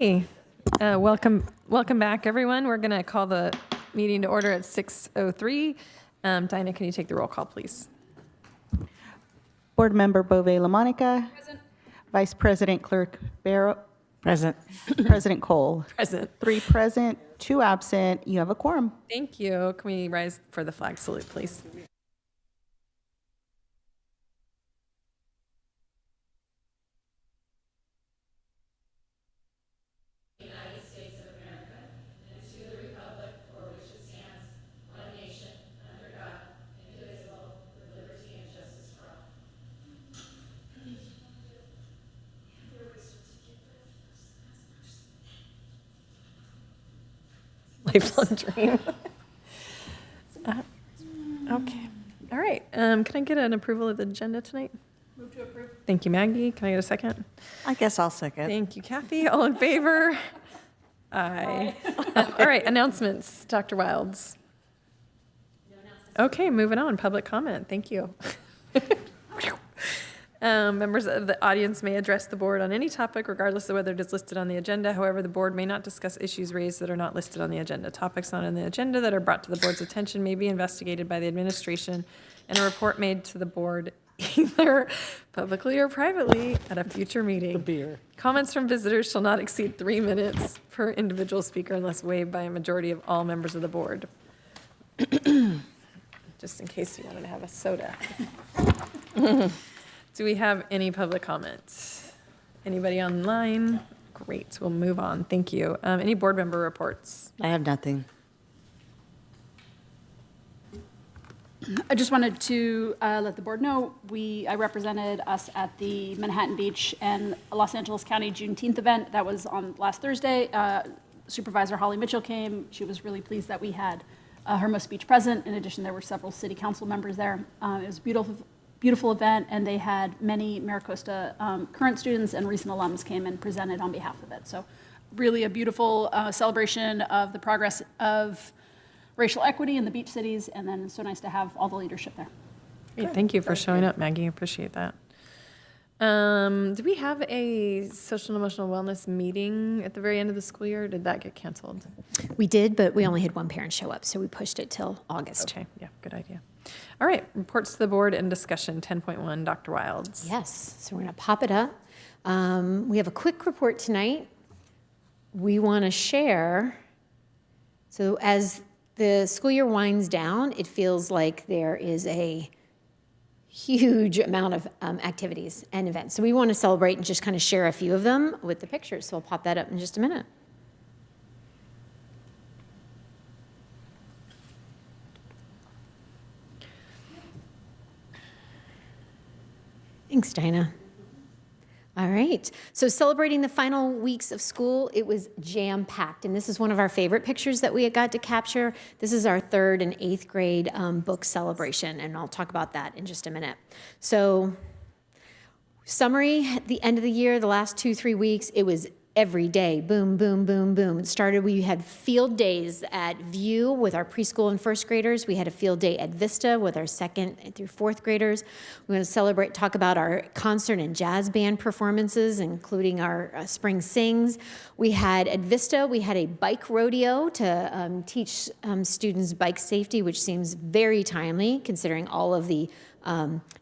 Hey, welcome back, everyone. We're going to call the meeting to order at 6:03. Dinah, can you take the roll call, please? Board Member Bove LaMonica. Present. Vice President Clerk Barrow. Present. President Cole. Present. 3 present, 2 absent. You have a quorum. Thank you. Can we rise for the flag salute, please? Lifelong dream. Okay. All right. Can I get an approval of the agenda tonight? Move to approve. Thank you, Maggie. Can I get a second? I guess I'll second. Thank you, Kathy. All in favor? Aye. All right. Announcements, Dr. Wilds. Okay, moving on. Public comment. Thank you. Members of the audience may address the board on any topic, regardless of whether it is listed on the agenda. However, the board may not discuss issues raised that are not listed on the agenda. Topics not on the agenda that are brought to the board's attention may be investigated by the administration, and a report made to the board either publicly or privately at a future meeting. The beer. Comments from visitors shall not exceed 3 minutes per individual speaker unless waived by a majority of all members of the board. Just in case you wanted to have a soda. Do we have any public comments? Anybody online? Great, we'll move on. Thank you. Any board member reports? I have nothing. I just wanted to let the board know, I represented us at the Manhattan Beach and Los Angeles County Juneteenth event. That was on last Thursday. Supervisor Holly Mitchell came. She was really pleased that we had Hermosa Beach present. In addition, there were several city council members there. It was a beautiful event, and they had many MiraCosta current students and recent alums came and presented on behalf of it. So really a beautiful celebration of the progress of racial equity in the beach cities, and then it's so nice to have all the leadership there. Great, thank you for showing up, Maggie. I appreciate that. Do we have a social and emotional wellness meeting at the very end of the school year? Or did that get canceled? We did, but we only had one parent show up, so we pushed it till August. Okay, yeah, good idea. All right, reports to the board and discussion, 10.1, Dr. Wilds. Yes, so we're going to pop it up. We have a quick report tonight. We want to share. So as the school year winds down, it feels like there is a huge amount of activities and events. So we want to celebrate and just kind of share a few of them with the pictures. So I'll pop that up in just a minute. Thanks, Dinah. All right, so celebrating the final weeks of school, it was jam-packed, and this is one of our favorite pictures that we got to capture. This is our 3rd and 8th grade book celebration, and I'll talk about that in just a minute. So, summary, at the end of the year, the last 2-3 weeks, it was every day, boom, boom, boom, boom. It started, we had field days at View with our preschool and 1st graders. We had a field day at Vista with our 2nd through 4th graders. We're going to talk about our concert and jazz band performances, including our spring sings. We had at Vista, we had a bike rodeo to teach students bike safety, which seems very timely considering all of the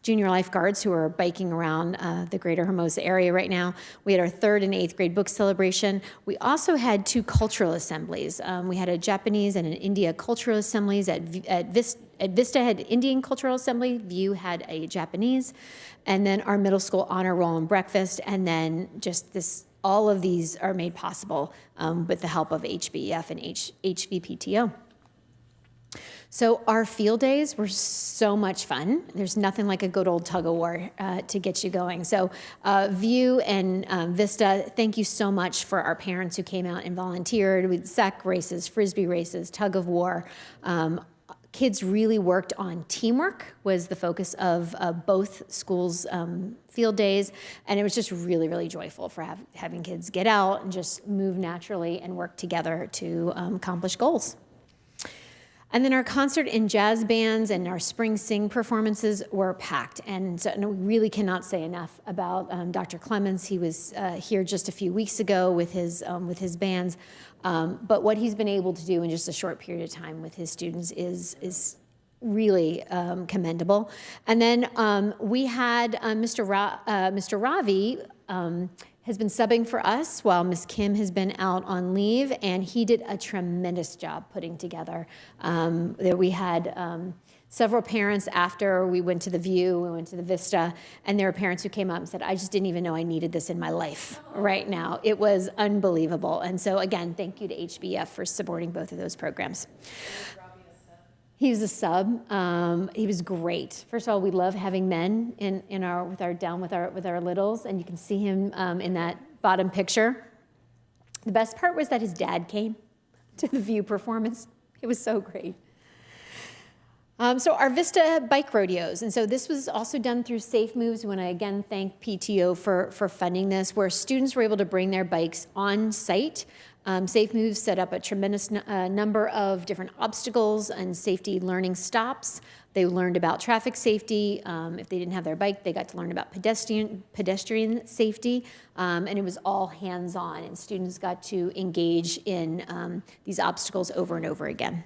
junior lifeguards who are biking around the greater Hermosa area right now. We had our 3rd and 8th grade book celebration. We also had 2 cultural assemblies. We had a Japanese and an India cultural assemblies. At Vista had Indian cultural assembly, View had a Japanese, and then our middle school honor roll and breakfast, and then just this, all of these are made possible with the help of HBEF and HVPTO. So our field days were so much fun. There's nothing like a good old tug of war to get you going. So View and Vista, thank you so much for our parents who came out and volunteered with sack races, frisbee races, tug of war. Kids really worked on teamwork was the focus of both schools' field days, and it was just really, really joyful for having kids get out and just move naturally and work together to accomplish goals. And then our concert and jazz bands and our spring sing performances were packed. And so, we really cannot say enough about Dr. Clemens. He was here just a few weeks ago with his bands. But what he's been able to do in just a short period of time with his students is really commendable. And then we had Mr. Ravi has been subbing for us while Miss Kim has been out on leave, and he did a tremendous job putting together. We had several parents after we went to the View, we went to the Vista, and there were parents who came up and said, I just didn't even know I needed this in my life right now. It was unbelievable. And so again, thank you to HBF for supporting both of those programs. He was a sub. He was great. First of all, we love having men with our littles, and you can see him in that bottom picture. The best part was that his dad came to the View performance. It was so great. So our Vista bike rodeos, and so this was also done through Safe Moves. We want to again thank PTO for funding this, where students were able to bring their bikes on site. Safe Moves set up a tremendous number of different obstacles and safety learning stops. They learned about traffic safety. If they didn't have their bike, they got to learn about pedestrian safety. And it was all hands-on, and students got to engage in these obstacles over and over again.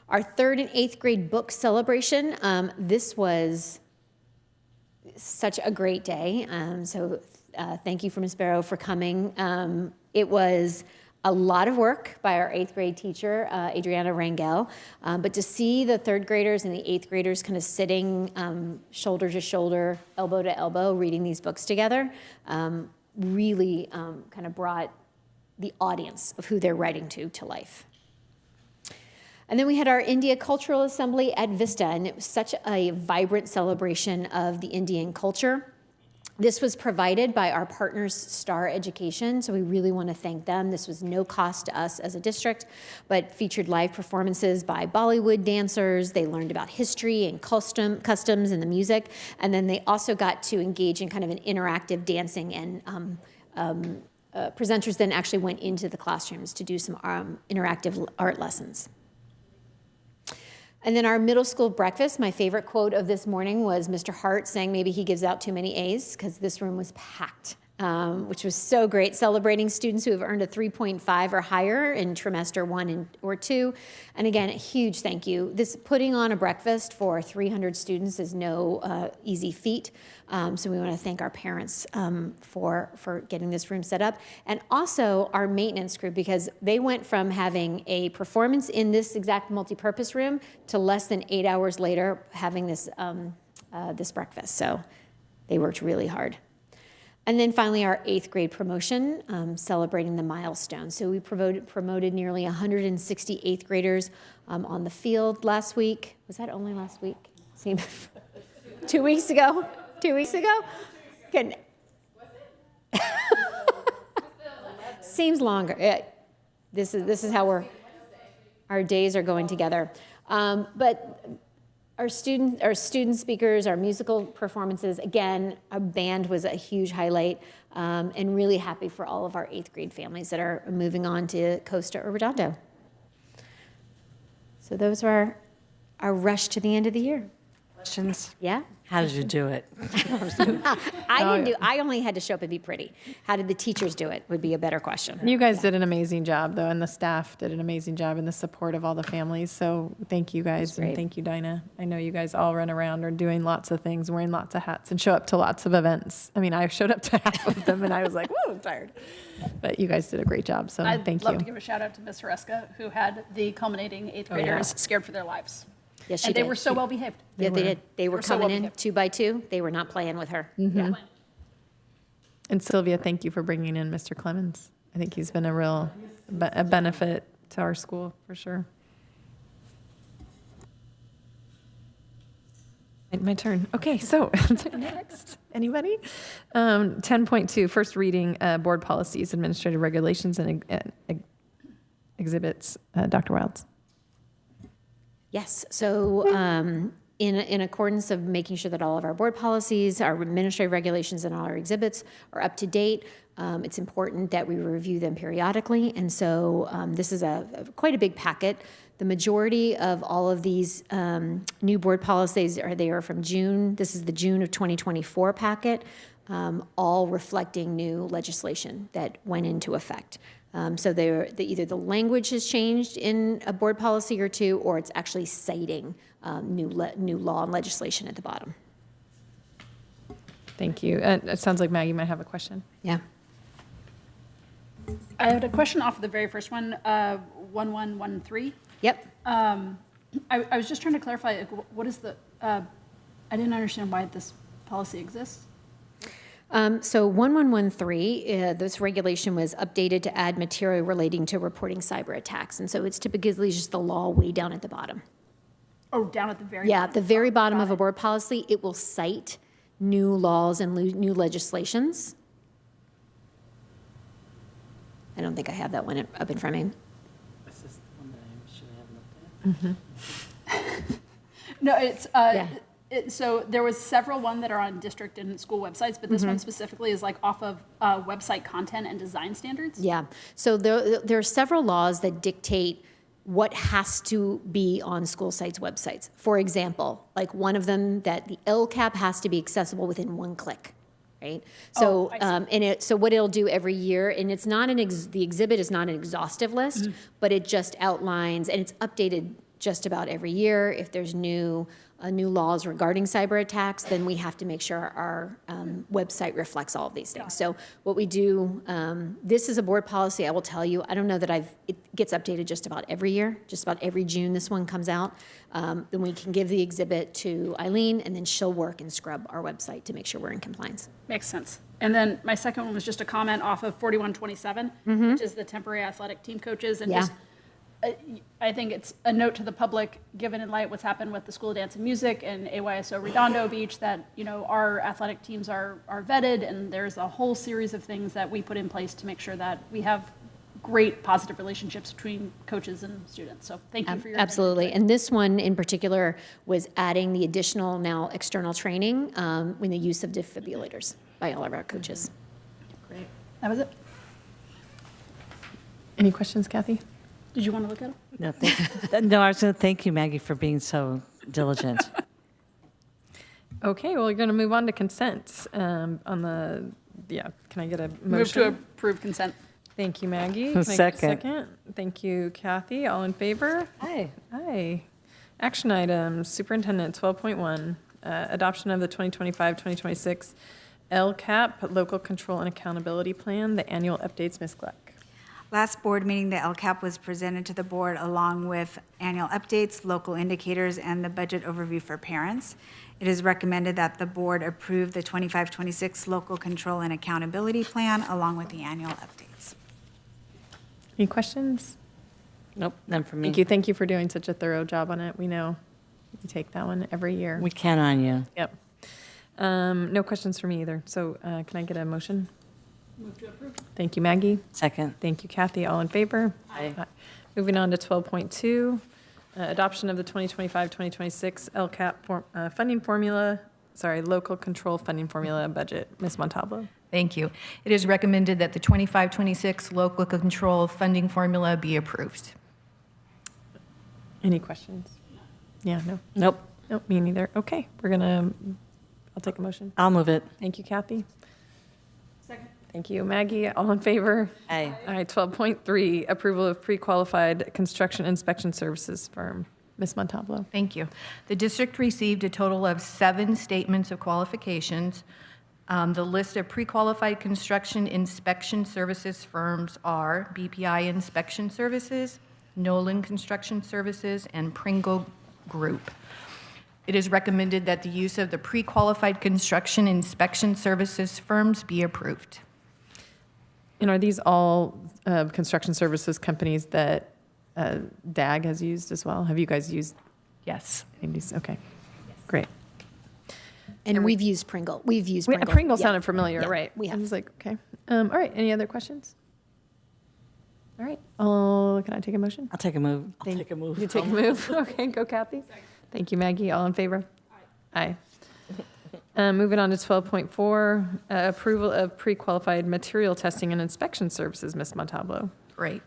Our 3rd and 8th grade book celebration, this was such a great day. Thank you for Ms. Barrow for coming. It was a lot of work by our 8th grade teacher, Adriana Rangel, but to see the 3rd graders and the 8th graders kind of sitting shoulder to shoulder, elbow to elbow, reading these books together, really kind of brought the audience of who they're writing to life. And then we had our India Cultural Assembly at Vista, and it was such a vibrant celebration of the Indian culture. This was provided by our partners, Star Education, so we really want to thank them. This was no cost to us as a district, but featured live performances by Bollywood dancers. They learned about history and customs and the music, and then they also got to engage in kind of an interactive dancing, and presenters then actually went into the classrooms to do some interactive art lessons. And then our middle school breakfast, my favorite quote of this morning was Mr. Hart saying maybe he gives out too many A's, because this room was packed, which was so great, celebrating students who have earned a 3.5 or higher in trimester 1 or 2. And again, a huge thank you. This putting on a breakfast for 300 students is no easy feat. So we want to thank our parents for getting this room set up, and also our maintenance crew, because they went from having a performance in this exact multipurpose room to less than 8 hours later having this this breakfast. So they worked really hard. And then finally, our 8th grade promotion, celebrating the milestone. So we promoted nearly 160 8th graders on the field last week. Was that only last week? 2 weeks ago? 2 weeks ago? Seems longer. This is how our days are going together. But our student speakers, our musical performances, again, our band was a huge highlight, and really happy for all of our 8th grade families that are moving on to Costa or Redondo. So those were our rush to the end of the year. Questions? Yeah? How did you do it? I only had to show up and be pretty. How did the teachers do it would be a better question. You guys did an amazing job, though, and the staff did an amazing job in the support of all the families. So thank you guys, and great. thank you, Dinah. I know you guys all run around or doing lots of things, wearing lots of hats, and show up to lots of events. I mean, I showed up to half of them, and I was like, whoa, I'm tired. But you guys did a great job, so thank you. I'd love to give a shout out to Ms. Hareska, who had the culminating 8th graders scared for their lives. Yes, she And they did. were so well behaved. Yeah, they did. They were so coming well in behaved. 2 by 2. They were not playing with her. Yeah. And Sylvia, thank you for bringing in Mr. Clemens. I think he's been a real a benefit to our school, for sure. My turn. Okay, so next, anybody? 10.2, first reading, board policies, administrative regulations, and exhibits. Dr. Wilds. Yes, so in accordance of making sure that all of our board policies, our administrative regulations, and all our exhibits are up to date. It's important that we review them periodically, and so this is quite a big packet. The majority of all of these new board policies are from June. This is the June of 2024 packet, all reflecting new legislation that went into effect. So either the language has changed in a board policy or two, or it's actually citing new law and legislation at the bottom. Thank you. It sounds like Maggie might have a question. Yeah. I had a question off of the very first one, 1113. Yep. I was just trying to clarify, like, what is I didn't understand why this policy exists. So 1113, this regulation was updated to add material relating to reporting cyber attacks. And so it's typically just the law way down at the bottom. Oh, down at the very Yeah, bottom. at the very bottom of a board policy, it will cite new laws and new legislations. I don't think I have that one up in front of me. This is the one that I should have looked at. No, it's, Yeah. So there was several one that are on district and school websites, but this one specifically is like off of website content and design standards. Yeah, so there are several laws that dictate what has to be on school sites' websites. For example, like one of them, that the LCAP has to be accessible within one click, right? So, I see. so what it'll do every year, and it's not the exhibit is not an exhaustive list, but it just outlines, and it's updated just about every year. If there's new laws regarding cyber attacks, then we have to make sure our website reflects all of these things. So what we do, this is a board policy, I will tell you, I don't know that it gets updated just about every year, just about every June this one comes out. Then we can give the exhibit to Eileen, and then she'll work and scrub our website to make sure we're in compliance. Makes sense. And then my second one was just a comment off of 4127, which is the temporary athletic team coaches. And Yeah. just, I think it's a note to the public, given in light what's happened with the School of Dance and Music and AYSO Redondo Beach, that, our athletic teams are vetted, and there's a whole series of things that we put in place to make sure that we have great positive relationships between coaches and students. So thank you for your. Absolutely, and this one in particular was adding the additional now external training in the use of defibrillators by all of our coaches. Great. That was it. Any questions, Kathy? Did you want to look at it? No, I was going to thank you, Maggie, for being so diligent. Okay, well, we're going to move on to consent. Can I get a motion? Move to approve consent. Thank you, Maggie. Can I get a Second. second? Thank you, Kathy. All in favor? Hi. Aye. Action items, Superintendent, 12.1, adoption of the 2025-2026 LCAP, Local Control and Accountability Plan, the annual updates, Ms. Gluck. Last board meeting, the LCAP was presented to the board along with annual updates, local indicators, and the budget overview for parents. It is recommended that the board approve the 25-26 Local Control and Accountability Plan along with the annual updates. Any questions? Nope, none for me. Thank you for doing such a thorough job on it. We know you take that one every year. We count on you. Yep. No questions for me either. So can I get a motion? Move to approve. Thank you, Maggie. Second. Thank you, Kathy. All in favor? Aye. Moving on to 12.2, adoption of the 2025-2026 LCAP funding formula, local control funding formula budget. Ms. Montalvo. Thank you. It is recommended that the 25-26 local control funding formula be approved. Any questions? Yeah, no? Nope. Nope, me neither. Okay, I'll take a motion. I'll move it. Thank you, Kathy. Second. Thank you, Maggie. All in favor? Aye. All right, 12.3, approval of pre-qualified construction inspection services firm. Ms. Montalvo. Thank you. The district received a total of 7 statements of qualifications. The list of pre-qualified construction inspection services firms are BPI Inspection Services, Nolan Construction Services, and Pringle Group. It is recommended that the use of the pre-qualified construction inspection services firms be approved. And are these all construction services companies that DAG has used as well? Have you guys used Yes. any of these? Okay, great. And we've used Pringle. We've used Pringle. Pringle Yeah. sounded familiar, Yeah, right? we have. I was like, okay. All right, any other questions? All right, can I take a motion? I'll take a move. I'll take a move. You take a move? Okay, go Kathy. Thank you, Maggie. All in favor? Aye. Moving on to 12.4, approval of pre-qualified material testing and inspection services, Ms. Montalvo. Great.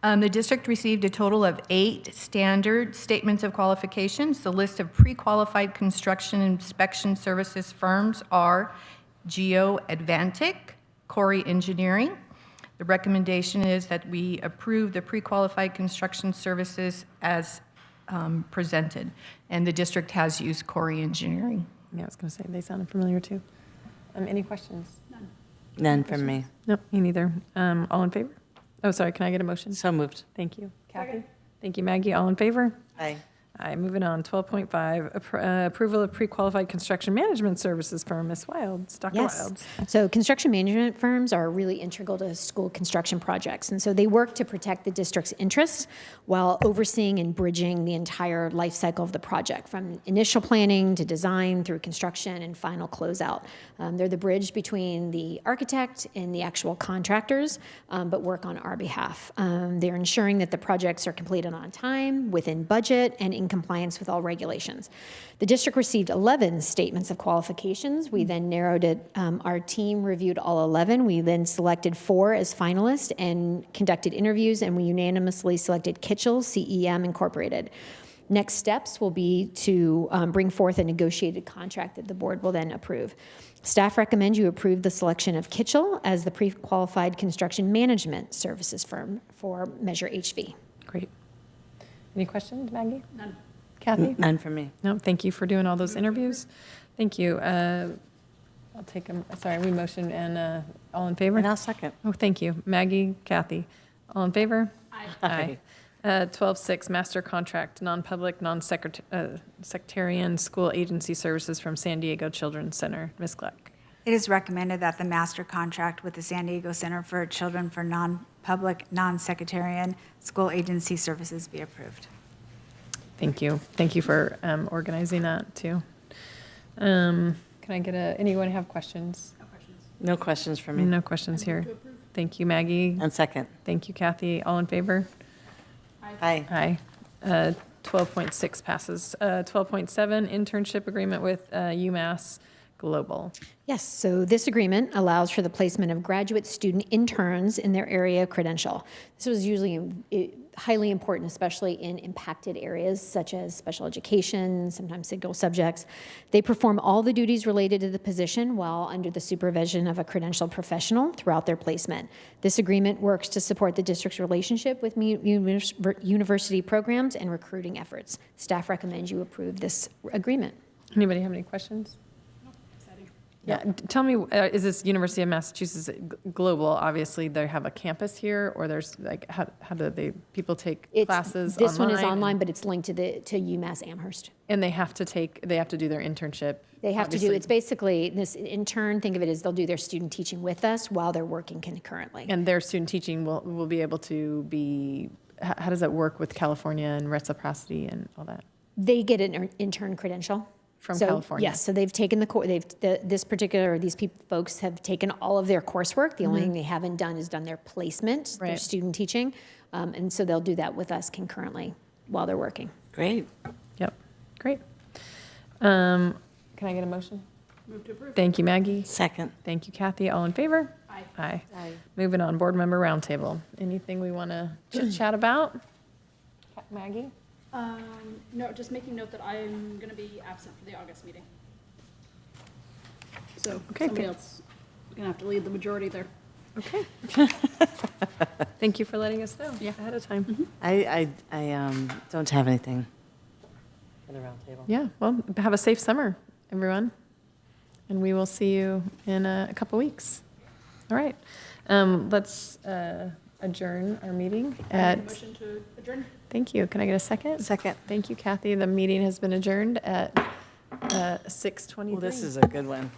The district received a total of 8 standard statements of qualifications. The list of pre-qualified construction inspection services firms are Geo Advantic, Corey Engineering. The recommendation is that we approve the pre-qualified construction services as presented, and the district has used Corey Engineering. Yeah, I was going to say, they sounded familiar too. Any questions? None from me. No, me neither. All in favor? Oh, sorry, can I get a motion? So moved. Thank you. Kathy? Thank you, Maggie. All in favor? Aye. Aye. Moving on, 12.5, approval of pre-qualified construction management services firm, Ms. Wilds, Dr. Yes. Wilds. So construction management firms are really integral to school construction projects. And so they work to protect the district's interests while overseeing and bridging the entire life cycle of the project, from initial planning to design through construction and final closeout. They're the bridge between the architect and the actual contractors, but work on our behalf. They're ensuring that the projects are completed on time, within budget, and in compliance with all regulations. The district received 11 statements of qualifications. We then narrowed it. Our team reviewed all 11. We then selected 4 as finalists and conducted interviews, and we unanimously selected Kitchell CEM Incorporated. Next steps will be to bring forth a negotiated contract that the board will then approve. Staff recommend you approve the selection of Kitchell as the pre-qualified construction management services firm for Measure HV. Great. Any questions, Maggie? None. Kathy? None from me. No, thank you for doing all those interviews. Thank you. I'll take them, sorry, we motion and all in favor? And I'll second. Oh, thank you. Maggie, Kathy, all in favor? Aye. 12.6, master contract, non-public, non-sectarian school agency services from San Diego Children's Center. Ms. Gleck. It is recommended that the master contract with the San Diego Center for Children for non-public, non-sectarian school agency services be approved. Thank you. Thank you for organizing that, too. Can I get anyone have questions? No questions from me. No questions here. Thank you, Maggie. And second. Thank you, Kathy. All in favor? Aye. Aye. 12.6 passes. 12.7, internship agreement with UMass Global. Yes, so this agreement allows for the placement of graduate student interns in their area of credential. This was usually highly important, especially in impacted areas such as special education, sometimes single subjects. They perform all the duties related to the position while under the supervision of a credentialed professional throughout their placement. This agreement works to support the district's relationship with university programs and recruiting efforts. Staff recommends you approve this agreement. Anybody have any questions? Yeah, tell me, is this University of Massachusetts Global? Obviously, they have a campus here, or there's like, how do people take classes online? This one is online, but it's linked to UMass Amherst. And they have to do their internship? They have to do, obviously. it's basically, this intern, think of it as they'll do their student teaching with us while they're working concurrently. And their student teaching will be able to be, how does that work with California and reciprocity and all that? They get an intern credential. From So, California? Yes, so they've taken these folks have taken all of their coursework. The only thing they haven't done is done their placement, their Right. student teaching. And so they'll do that with us concurrently while they're working. Great. Yep, great. Can I get a motion? Move to approve. Thank you, Maggie. Second. Thank you, Kathy. All in favor? Aye. Aye. Aye. Moving on, board member roundtable. Anything we want to chit chat about? Maggie? No, just making note that I'm going to be absent for the August meeting. So Okay, somebody good. else is going to have to lead the majority there. Okay. Thank you for letting us know ahead of time. I don't have anything for the roundtable. Yeah, well, have a safe summer, everyone. And we will see you in a couple weeks. All right. Let's adjourn our meeting at, Motion to adjourn? thank you. Can I get a second? Second. Thank you, Kathy. The meeting has been adjourned at 6:23. Well, this is a good one.